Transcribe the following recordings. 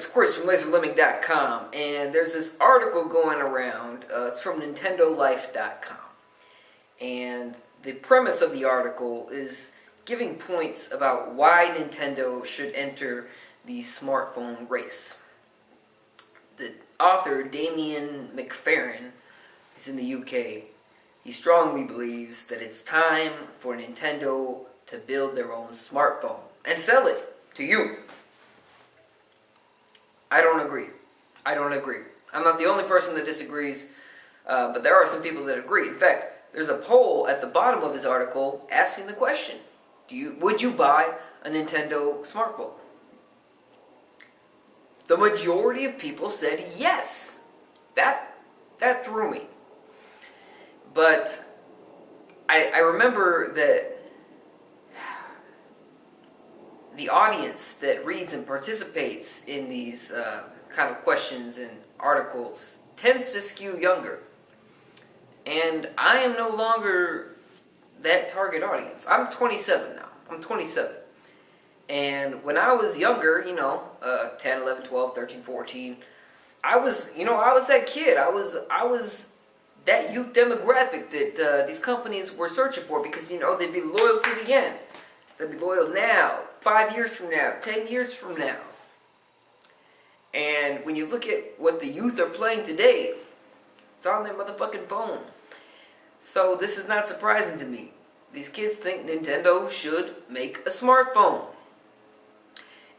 It's Chris from LaserLemming.com, and there's this article going around. It's from NintendoLife.com, and the premise of the article is giving points about why Nintendo should enter the smartphone race. The author, Damien McFerrin, is in the UK. He strongly believes that it's time for Nintendo to build their own smartphone and sell it to you. I don't agree. I'm not the only person that disagrees, but there are some people that agree. In fact, there's a poll at the bottom of his article asking the question, would you buy a Nintendo smartphone? The majority of people said yes. That threw me. But I remember that the audience that reads and participates in these kind of questions and articles tends to skew younger. And I am no longer that target audience. I'm 27 now. I'm 27. And when I was younger, 10, 11, 12, 13, 14, I was that kid. I was that youth demographic that these companies were searching for because, they'd be loyal to the end. They'd be loyal now, 5 years from now, 10 years from now. And when you look at what the youth are playing today, it's on their motherfucking phone. So this is not surprising to me. These kids think Nintendo should make a smartphone.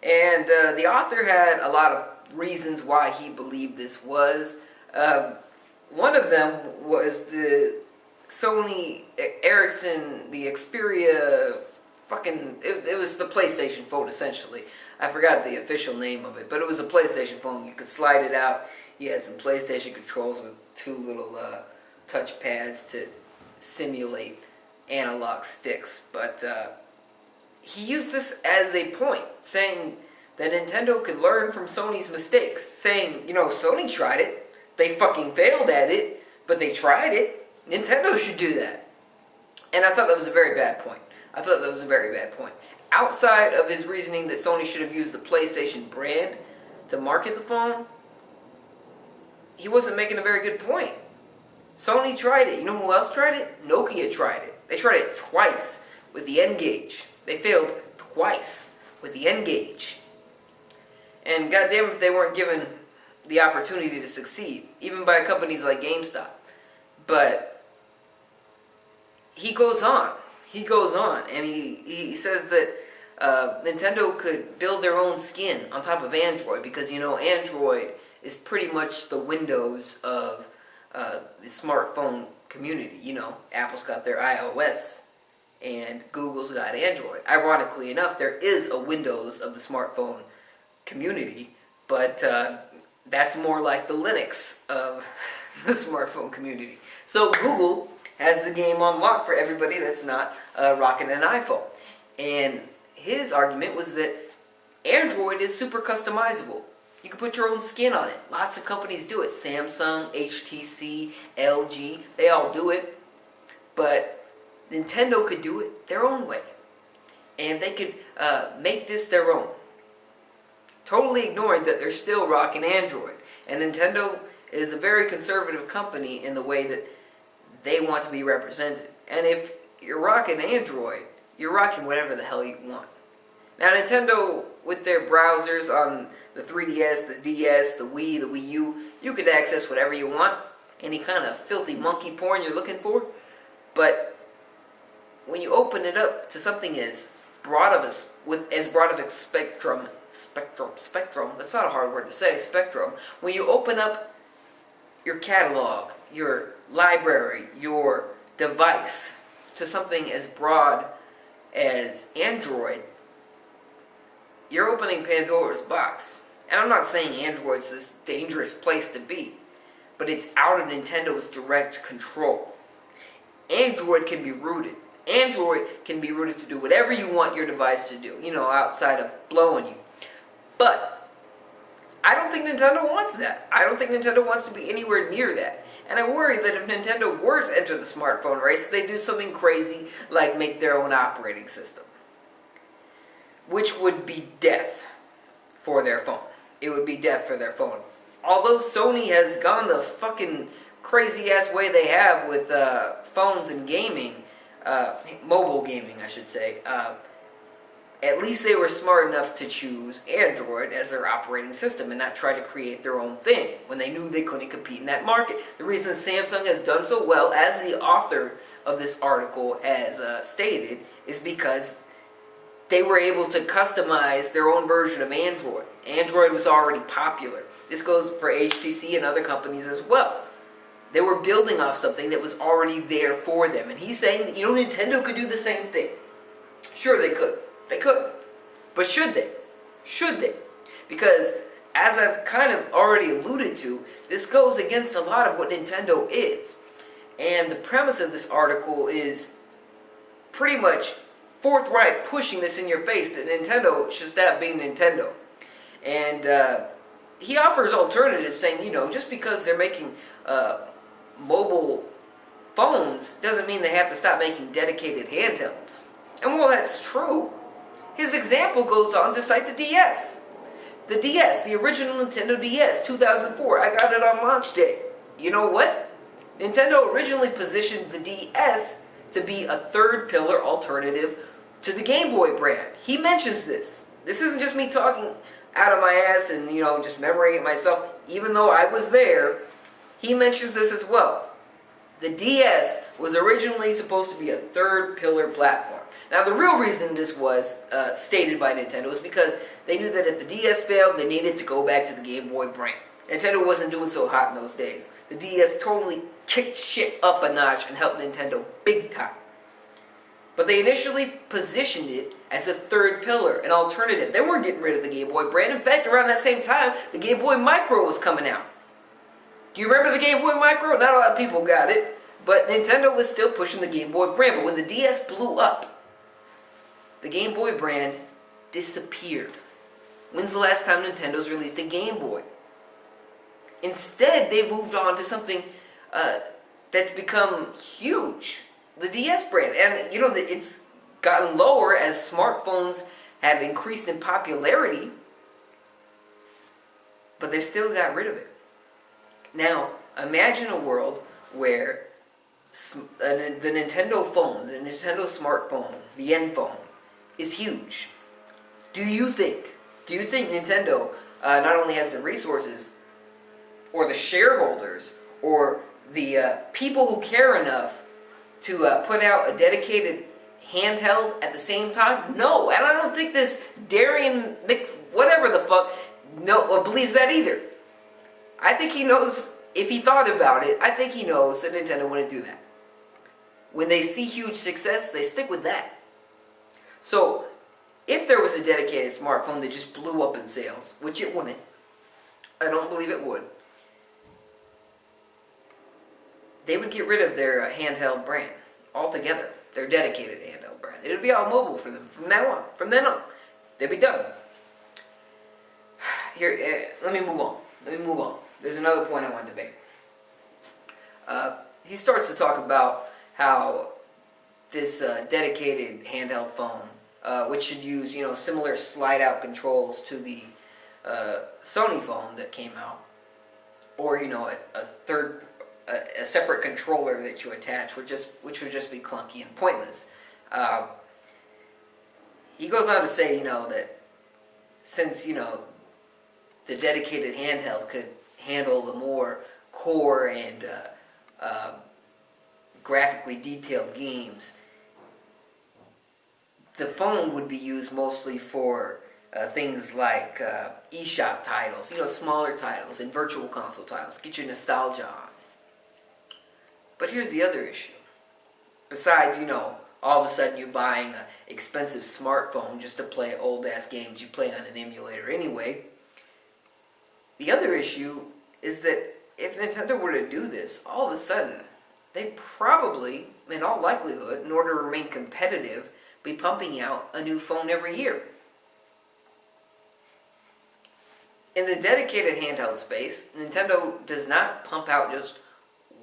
And the author had a lot of reasons why he believed this was. One of them was the Sony Ericsson, the Xperia, it was the PlayStation phone essentially. I forgot the official name of it, but it was a PlayStation phone. You could slide it out. You had some PlayStation controls with two little touch pads to simulate analog sticks. But he used this as a point, saying that Nintendo could learn from Sony's mistakes. Saying, Sony tried it. They fucking failed at it, but they tried it. Nintendo should do that. And I thought that was a very bad point. Outside of his reasoning that Sony should have used the PlayStation brand to market the phone, he wasn't making a very good point. Sony tried it. You know who else tried it? Nokia tried it. They tried it twice with the N-Gage. They failed twice with the N-Gage. And goddamn if they weren't given the opportunity to succeed, even by companies like GameStop. But he goes on, and he says that Nintendo could build their own skin on top of Android because, Android is pretty much the Windows of the smartphone community. Apple's got their iOS, and Google's got Android. Ironically enough, there is a Windows of the smartphone community, but that's more like the Linux of the smartphone community. So Google has the game on lock for everybody that's not rocking an iPhone. And his argument was that Android is super customizable. You can put your own skin on it. Lots of companies do it. Samsung, HTC, LG, they all do it. But Nintendo could do it their own way. And they could make this their own. Totally ignoring that they're still rocking Android. And Nintendo is a very conservative company in the way that they want to be represented. And if you're rocking Android, you're rocking whatever the hell you want. Now Nintendo, with their browsers on the 3DS, the DS, the Wii, the Wii U, you could access whatever you want, any kind of filthy monkey porn you're looking for. But when you open it up to something as broad of a spectrum, that's not a hard word to say, spectrum. When you open up your catalog, your library, your device to something as broad as Android, you're opening Pandora's box. And I'm not saying Android's this dangerous place to be, but it's out of Nintendo's direct control. Android can be rooted. Android can be rooted to do whatever you want your device to do, outside of blowing you. But I don't think Nintendo wants that. I don't think Nintendo wants to be anywhere near that. And I worry that if Nintendo were to enter the smartphone race, they do something crazy like make their own operating system, which would be death for their phone. it would be death for their phone. Although Sony has gone the fucking crazy ass way they have with phones and gaming, mobile gaming, I should say. At least they were smart enough to choose Android as their operating system and not try to create their own thing when they knew they couldn't compete in that market. The reason Samsung has done so well, as the author of this article has stated, is because they were able to customize their own version of Android. Android was already popular. This goes for HTC and other companies as well. They were building off something that was already there for them. And he's saying that, Nintendo could do the same thing. Sure, they could. They could. But should they? Should they? Because, as I've kind of already alluded to, this goes against a lot of what Nintendo is. And the premise of this article is pretty much forthright pushing this in your face that Nintendo should stop being Nintendo. And he offers alternatives saying, just because they're making mobile phones doesn't mean they have to stop making dedicated handhelds. And while that's true, his example goes on to cite the DS. The DS, the original Nintendo DS, 2004. I got it on launch day. You know what? Nintendo originally positioned the DS to be a third pillar alternative to the Game Boy brand. He mentions this. This isn't just me talking out of my ass and, just memorizing it myself. Even though I was there, he mentions this as well. The DS was originally supposed to be a third pillar platform. Now, the real reason this was stated by Nintendo is because they knew that if the DS failed, they needed to go back to the Game Boy brand. Nintendo wasn't doing so hot in those days. The DS totally kicked shit up a notch and helped Nintendo big time. But they initially positioned it as a third pillar, an alternative. They weren't getting rid of the Game Boy brand. In fact, around that same time, the Game Boy Micro was coming out. Do you remember the Game Boy Micro? Not a lot of people got it, but Nintendo was still pushing the Game Boy brand. But when the DS blew up, the Game Boy brand disappeared. When's the last time Nintendo's released a Game Boy? Instead, they moved on to something that's become huge, the DS brand. And, it's gotten lower as smartphones have increased in popularity, but they still got rid of it. Now, imagine a world where the Nintendo phone, the Nintendo smartphone, the N phone, is huge. Do you think Nintendo not only has the resources, or the shareholders, or the people who care enough to put out a dedicated handheld at the same time? No, and I don't think this Darian whatever the fuck believes that either. I think he knows, if he thought about it, I think he knows that Nintendo wouldn't do that. When they see huge success, they stick with that. So, if there was a dedicated smartphone that just blew up in sales, which it wouldn't, I don't believe it would, they would get rid of their handheld brand altogether, their dedicated handheld brand. It would be all mobile for them from now on. From then on, they'd be done. Here, let me move on. There's another point I wanted to make. He starts to talk about how this dedicated handheld phone, which should use similar slide-out controls to the Sony phone that came out, or a separate controller that you attach, which would just be clunky and pointless. He goes on to say, that since the dedicated handheld could handle the more core and graphically detailed games, the phone would be used mostly for things like eShop titles, smaller titles and virtual console titles, get your nostalgia on. But here's the other issue. Besides, all of a sudden you're buying an expensive smartphone just to play old-ass games you play on an emulator anyway, the other issue is that if Nintendo were to do this, all of a sudden, they'd probably, in all likelihood, in order to remain competitive, be pumping out a new phone every year. In the dedicated handheld space, Nintendo does not pump out just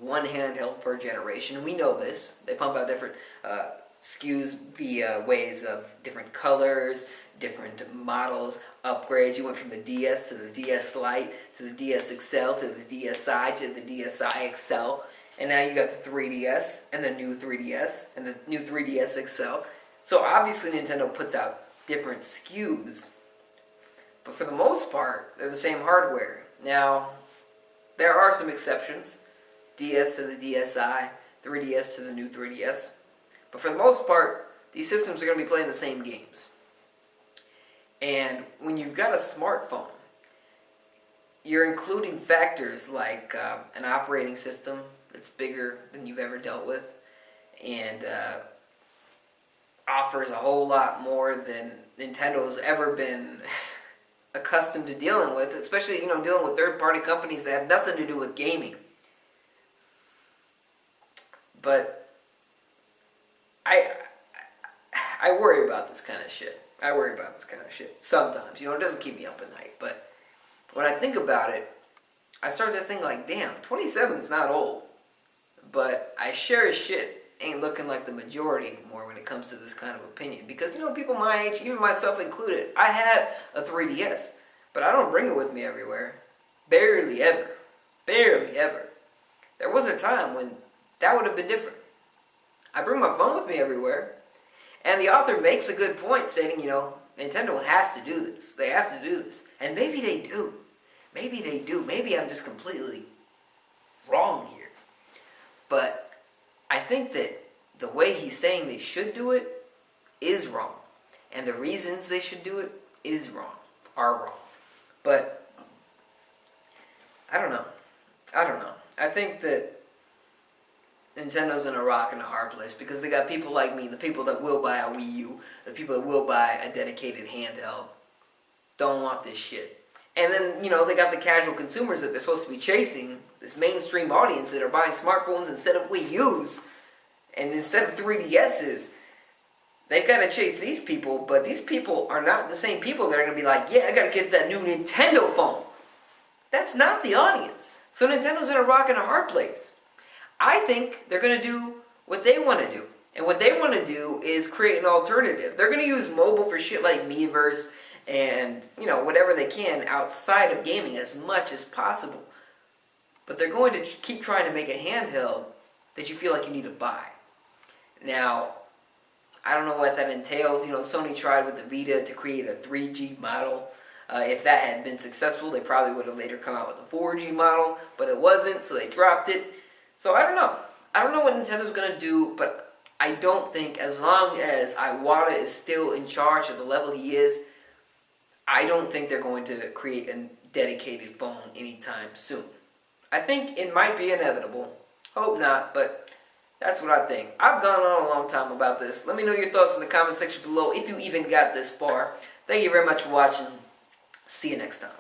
one handheld per generation. We know this. They pump out different SKUs via ways of different colors, different models, upgrades. You went from the DS to the DS Lite to the DS XL to the DSi to the DSi XL, and now you got the 3DS and the new 3DS and the new 3DS XL. So obviously Nintendo puts out different SKUs, but for the most part, they're the same hardware. Now, there are some exceptions. DS to the DSi, 3DS to the new 3DS. But for the most part, these systems are going to be playing the same games. And when you've got a smartphone, you're including factors like an operating system that's bigger than you've ever dealt with and offers a whole lot more than Nintendo's ever been accustomed to dealing with, especially, dealing with third-party companies that have nothing to do with gaming. But I worry about this kind of shit. Sometimes. It doesn't keep me up at night. But when I think about it, I start to think like, damn, 27's not old. But I sure as shit ain't looking like the majority anymore when it comes to this kind of opinion. Because, people my age, even myself included, I have a 3DS. But I don't bring it with me everywhere. Barely ever. Barely ever. There was a time when that would have been different. I bring my phone with me everywhere. And the author makes a good point stating, Nintendo has to do this. They have to do this. And maybe they do. Maybe they do. Maybe I'm just completely wrong here. But I think that the way he's saying they should do it is wrong. And the reasons they should do it are wrong. But I don't know. I think that Nintendo's in a rock and a hard place because they got people like me, the people that will buy a Wii U, the people that will buy a dedicated handheld, don't want this shit. And then, they got the casual consumers that they're supposed to be chasing, this mainstream audience that are buying smartphones instead of Wii U's, and instead of 3DS's. They've got to chase these people, but these people are not the same people that are going to be like, yeah, I got to get that new Nintendo phone. That's not the audience. So Nintendo's in a rock and a hard place. I think they're going to do what they want to do. And what they want to do is create an alternative. They're going to use mobile for shit like Miiverse and, whatever they can outside of gaming as much as possible. But they're going to keep trying to make a handheld that you feel like you need to buy. Now, I don't know what that entails. Sony tried with the Vita to create a 3G model. If that had been successful, they probably would have later come out with a 4G model, but it wasn't, so they dropped it. So I don't know. I don't know what Nintendo's going to do, but I don't think as long as Iwata is still in charge at the level he is, I don't think they're going to create a dedicated phone anytime soon. I think it might be inevitable. Hope not, but that's what I think. I've gone on a long time about this. Let me know your thoughts in the comment section below if you even got this far. Thank you very much for watching. See you next time.